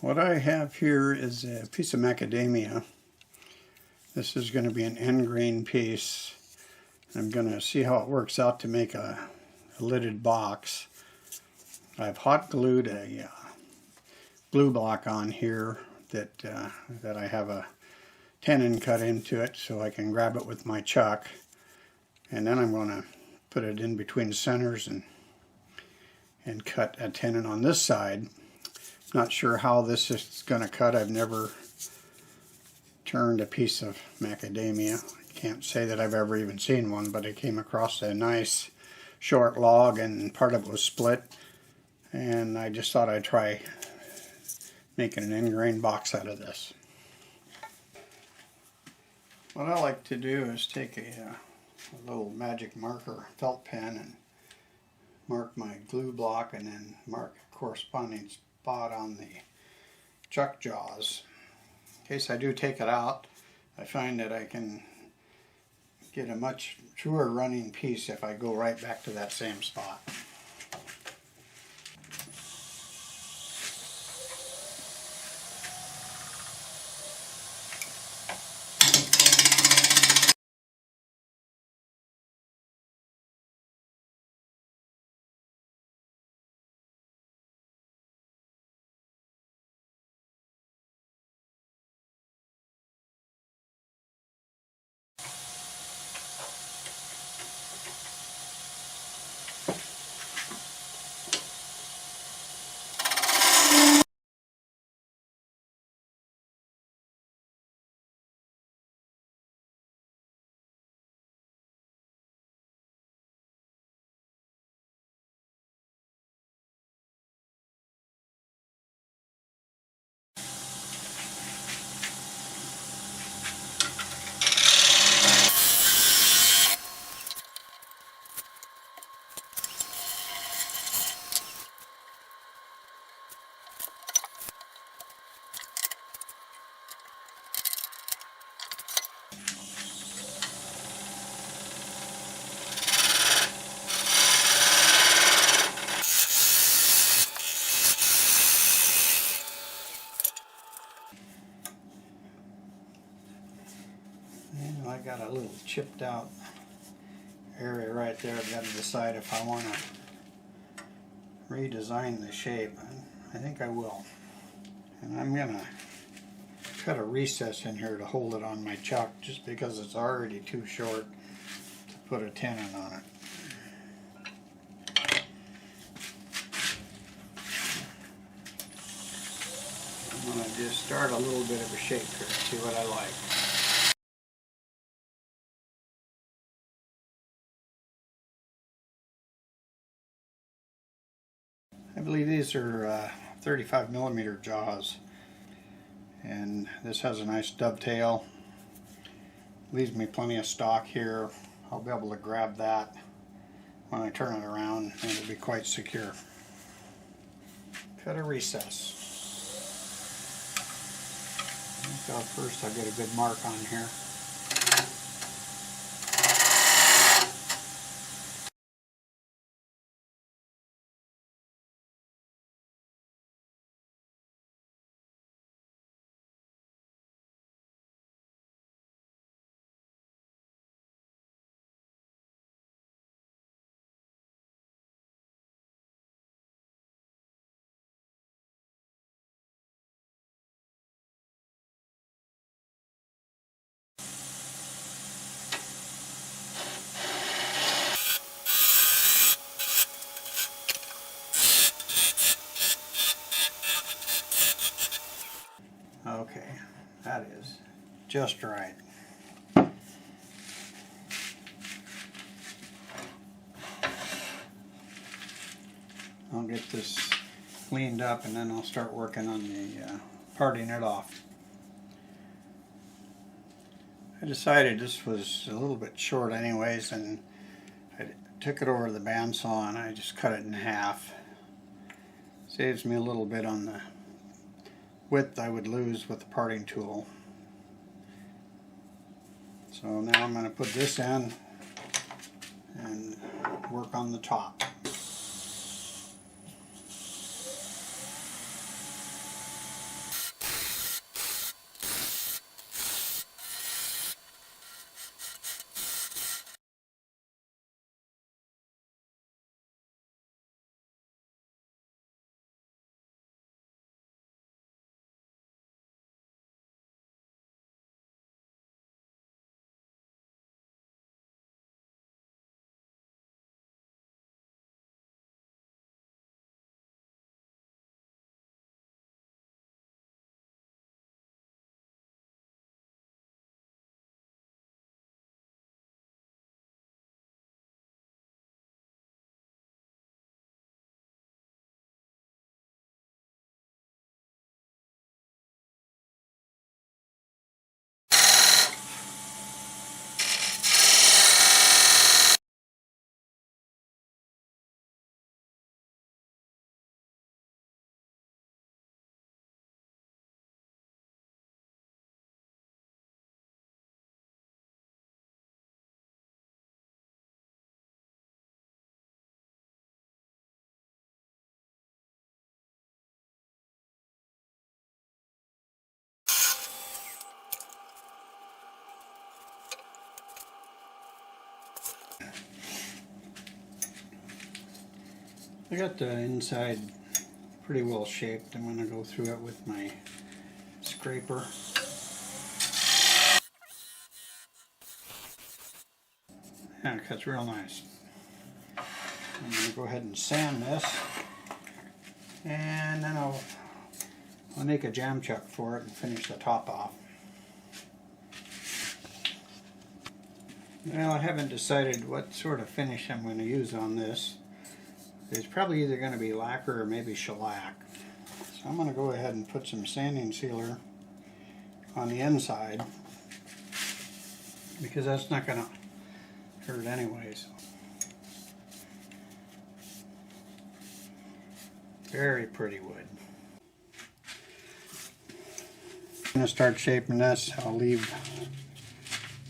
What I have here is a piece of macadamia. This is going to be an end grain piece. I'm going to see how it works out to make a lidded box. I've hot glued a glue block on here that I have a tenon cut into it so I can grab it with my chuck. And then I'm going to put it in between the centers and cut a tenon on this side. Not sure how this is going to cut. I've never turned a piece of macadamia. I can't say that I've ever even seen one, but I came across a nice short log and part of it was split, and I just thought I'd try making an end grain box out of this. What I like to do is take a little magic marker felt pen and mark my glue block and then mark a corresponding spot on the chuck jaws. In case I do take it out, I find that I can get a much truer running piece if I go right back to that same spot. And I got a little chipped out area right there. I've got to decide if I want to redesign the shape. I think I will. And I'm going to cut a recess in here to hold it on my chuck just because it's already too short to put a tenon on it. I'm going to just start a little bit of a shape here, see what I like. I believe these are 35mm jaws, and this has a nice dovetail. Leaves me plenty of stock here. I'll be able to grab that when I turn it around, and it'll be quite secure. Cut a recess. So first I'll get a good mark on here. Okay, that is just right. I'll get this cleaned up and then I'll start working on the parting it off. I decided this was a little bit short anyways, and I took it over to the bandsaw and I just cut it in half. Saves me a little bit on the width I would lose with the parting tool. So now I'm going to put this in and work on the top. I got the inside pretty well shaped. I'm going to go through it with my scraper. Yeah, it cuts real nice. I'm going to go ahead and sand this, and then I'll make a jam chuck for it and finish the top off. Well, I haven't decided what sort of finish I'm going to use on this. It's probably either going to be lacquer or maybe shellac. So I'm going to go ahead and put some sanding sealer on the inside, because that's not going to hurt anyways. Very pretty wood. I'm going to start shaping this. I'll leave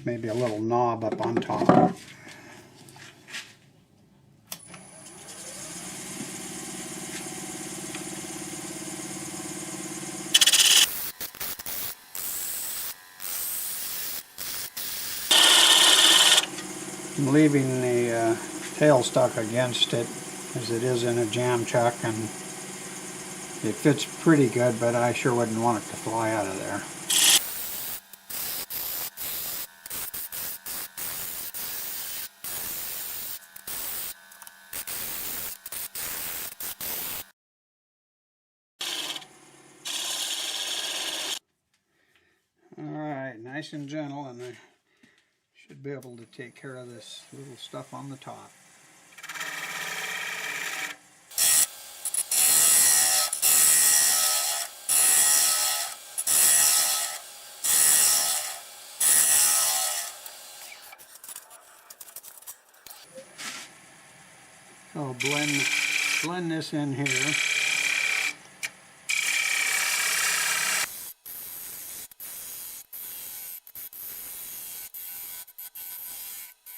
maybe a little knob up on top. I'm leaving the tail stuck against it, as it is in a jam chuck, and it fits pretty good, but I sure wouldn't want it to fly out of there. Alright, nice and gentle, and I should be able to take care of this little stuff on the top. I'll blend this in here.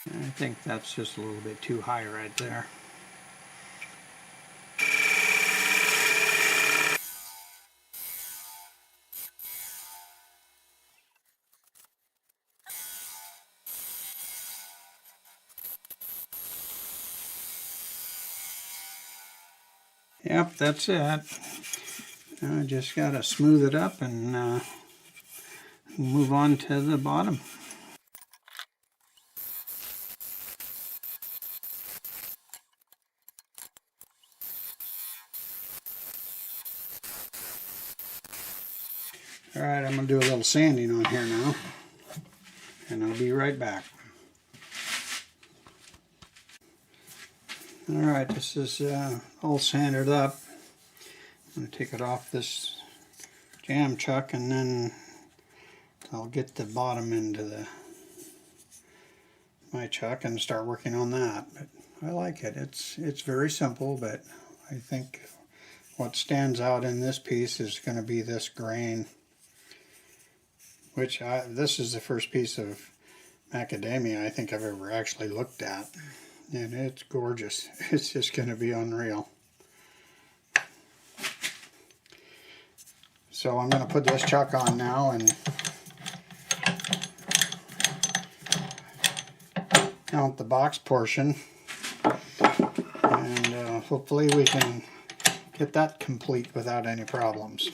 I think that's just a little bit too high right there. Yep, that's it. I just got to smooth it up and move on to the bottom. Alright, I'm going to do a little sanding on here now, and I'll be right back. Alright, this is all sanded up. I'm going to take it off this jam chuck, and then I'll get the bottom into my chuck and start working on that. But I like it. It's very simple, but I think what stands out in this piece is going to be this grain, which this is the first piece of macadamia I think I've ever actually looked at. And it's gorgeous. It's just going to be unreal. So I'm going to put this chuck on now and count the box portion. And hopefully we can get that complete without any problems.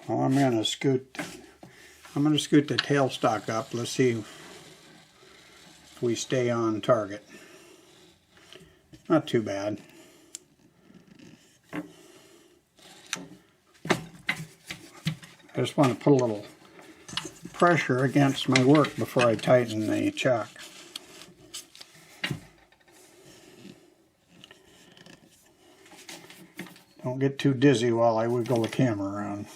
Well, I'm going to scoot the tailstock up. Let's see if we stay on target. Not too bad. I just want to put a little pressure against my work before I tighten the chuck. Don't get too dizzy while I wiggle the camera around.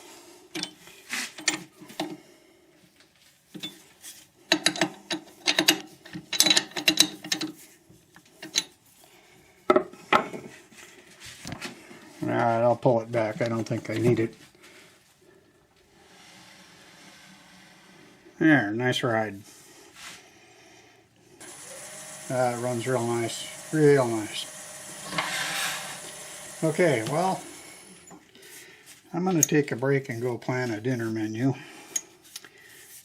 Alright, I'll pull it back. I don't think I need it. There, nice ride. It runs real nice. Real nice. Okay, well, I'm going to take a break and go plan a dinner menu.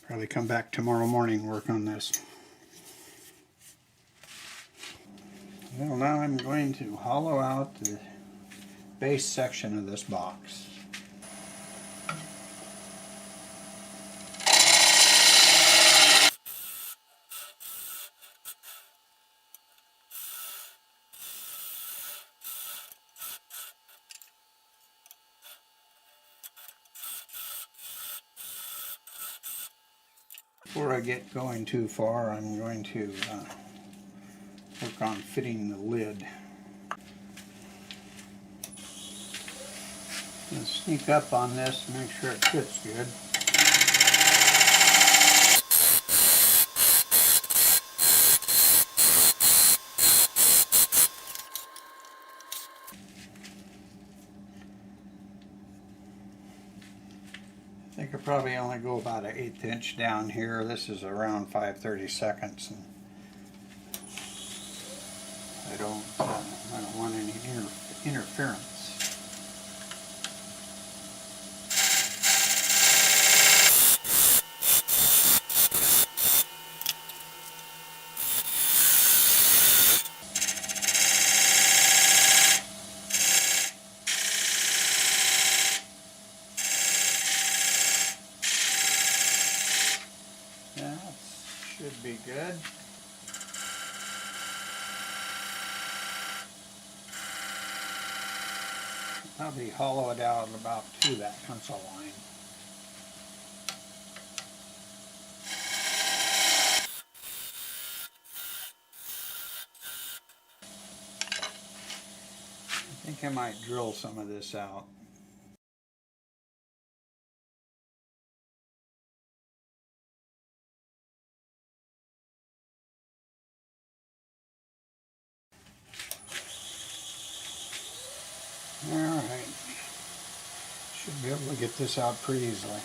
Probably come back tomorrow morning and work on this. Well, now I'm going to hollow out the base section of this box. Before I get going too far, I'm going to work on fitting the lid. I'll sneak up on this and make sure it fits good. I think I probably only go about an 1/8 inch down here. This is around 5/32, and I don't want any interference. That should be good. Probably hollow it out about to that pencil line. I think I might drill some of this out. Alright, should be able to get this out pretty easily.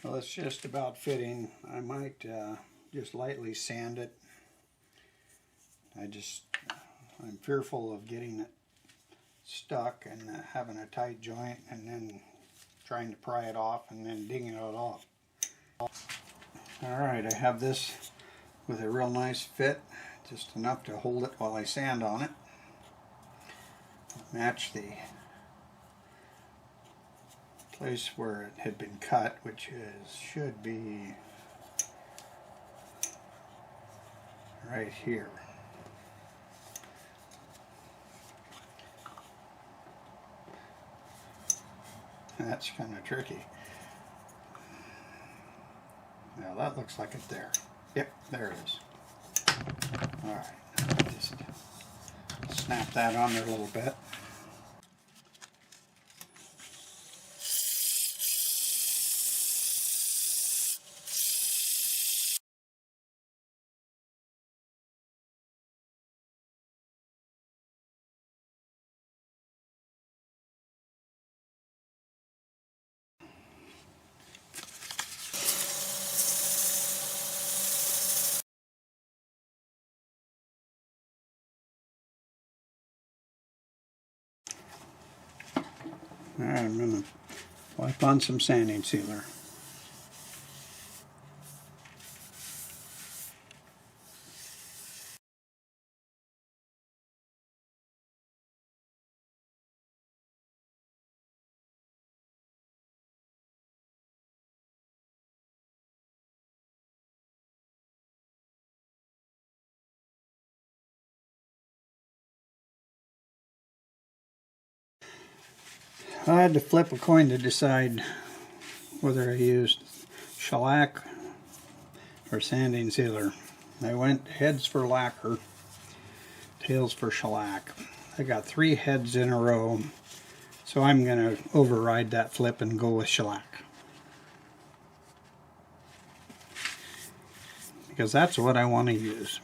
Well, it's just about fitting. I might just lightly sand it. I'm fearful of getting it stuck and having a tight joint and then trying to pry it off and then digging it off. Alright, I have this with a real nice fit, just enough to hold it while I sand on it. Match the place where it had been cut, which should be right here. That's kind of tricky. Now that looks like it there. Yep, there it is. Alright, just snap that on there a little bit. Alright, I'm going to wipe on some sanding sealer. I had to flip a coin to decide whether I used shellac or sanding sealer. I went heads for lacquer, tails for shellac. I got 3 heads in a row, so I'm going to override that flip and go with shellac. Because that's what I want to use.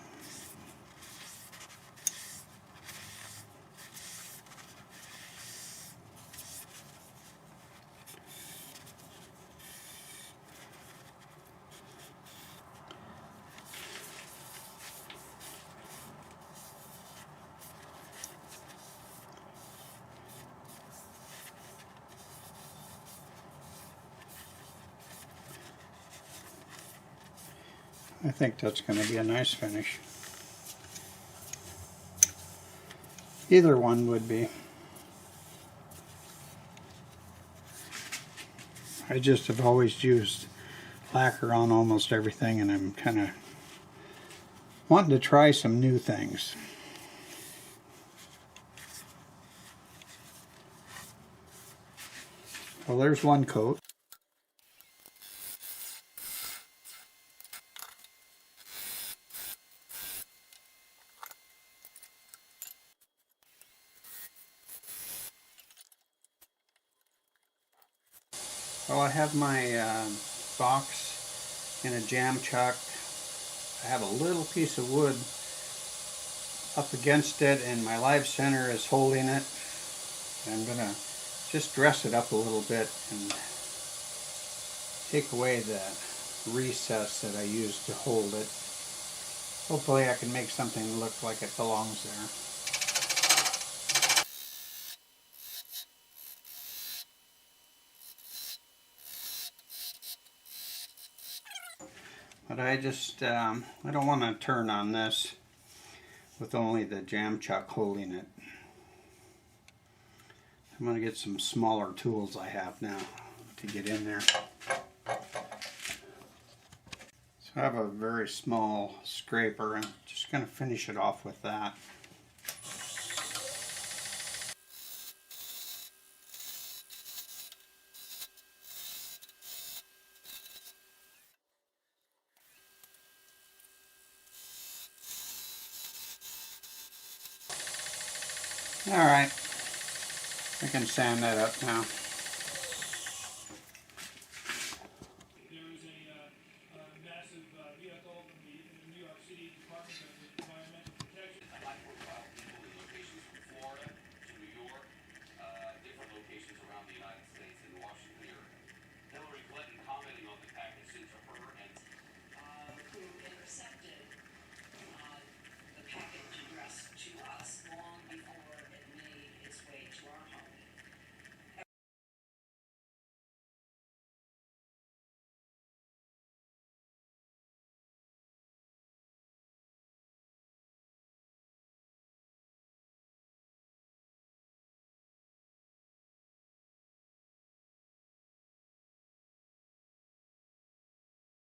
I think that's going to be a nice finish. Either one would be. I just have always used lacquer on almost everything, and I'm kind of wanting to try some new things. Well, there's one coat. Well, I have my box in a jam chuck. I have a little piece of wood up against it, and my live center is holding it. I'm going to just dress it up a little bit and take away the recess that I used to hold it. Hopefully I can make something look like it belongs there. But I don't want to turn on this with only the jam chuck holding it. I'm going to get some smaller tools I have now to get in there. So I have a very small scraper, and I'm just going to finish it off with that. Alright, I can sand that up now.